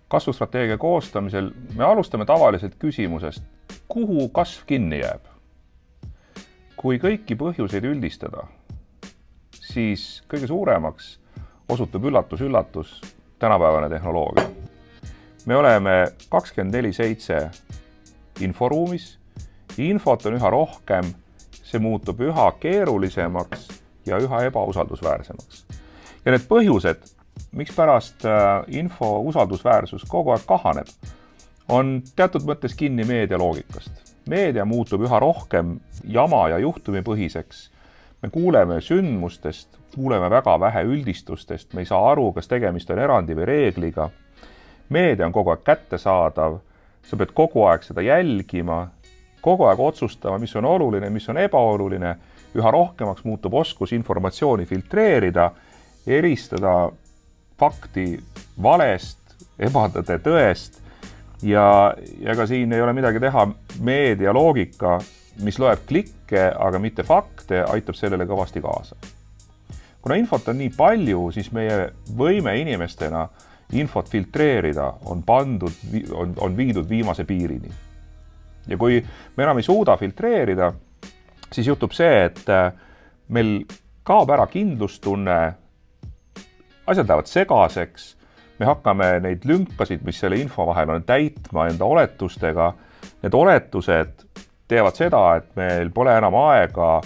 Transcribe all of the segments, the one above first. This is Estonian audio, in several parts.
Kasvustrateegia koostamisel me alustame tavaliselt küsimusest, kuhu kasv kinni jääb. Kui kõiki põhjuseid üldistada, siis kõige suuremaks osutub üllatus tänapäevane tehnoloogia. Me oleme 24/7 inforuumis, infot on üha rohkem, see muutub üha keerulisemaks ja üha ebausaldusväärsemaks. Ja need põhjused, miks pärast info usaldusväärsus kogu aeg kahaneb, on teatud mõttes kinni meedia loogikast. Meedia muutub üha rohkem jama ja juhtumipõhiseks. Me kuuleme sündmustest, kuuleme väga vähe üldistustest, me ei saa aru, kas tegemist on erandi või reegliga. Meedia on kogu aeg kättesaadav, sa pead kogu aeg seda jälgima, kogu aeg otsustama, mis on oluline, mis on ebaoluline. Üha rohkemaks muutub oskus informatsiooni filtreerida, eristada fakti valest, ebatõde tõest ja ka siin ei ole midagi teha. Meedia loogika, mis loeb klikke, aga mitte fakte, aitab sellele kõvasti kaasa. Kuna infot on nii palju, siis meie võime inimestena infot filtreerida on viidud viimase piirini. Ja kui me enam ei suuda filtreerida, siis juhtub see, et meil kaob ära kindlustunne, asjad lähevad segaseks, me hakkame neid lünkasid, mis selle info vahel on, täitma enda oletustega. Need oletused teevad seda, et meil pole enam aega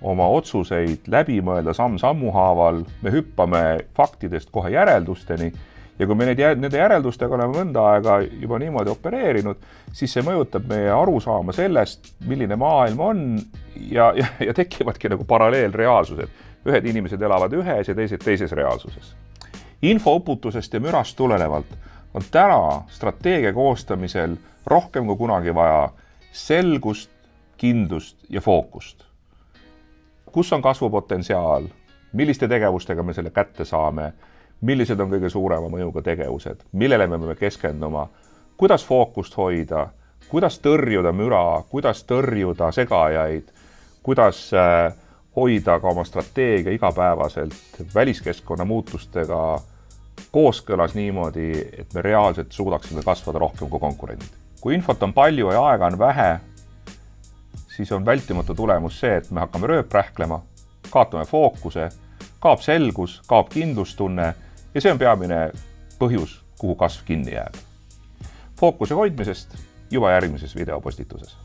oma otsuseid läbi mõelda samm-sammu haaval, me hüppame faktidest kohe järeldusteni ja kui me nende järeldustega oleme mõnda aega juba niimoodi opereerinud, siis see mõjutab meie arusaama sellest, milline maailm on ja tekivadki nagu paralleelreaalsused. Ühed inimesed elavad ühes ja teised teises reaalsuses. Infouputusest ja mürast tulenevalt on täna strateegia koostamisel rohkem kui kunagi vaja selgust, kindlust ja fookust. Kus on kasvupotentsiaal, milliste tegevustega me selle kätte saame, millised on kõige suurema mõjuga tegevused, millele me peame keskenduma, kuidas fookust hoida, kuidas tõrjuda müra, kuidas tõrjuda segajaid, kuidas hoida ka oma strateegia igapäevaselt väliskeskkonna muutustega kooskõlas niimoodi, et me reaalselt suudaksime kasvada rohkem kui konkurendid. Kui infot on palju ja aega on vähe, siis on vältimatu tulemus see, et me hakkame rööprähklema, kaotame fookuse, kaob selgus, kaob kindlustunne ja see on peamine põhjus, kuhu kasv kinni jääb. Fookuse hoidmisest juba järgmises videopostituses.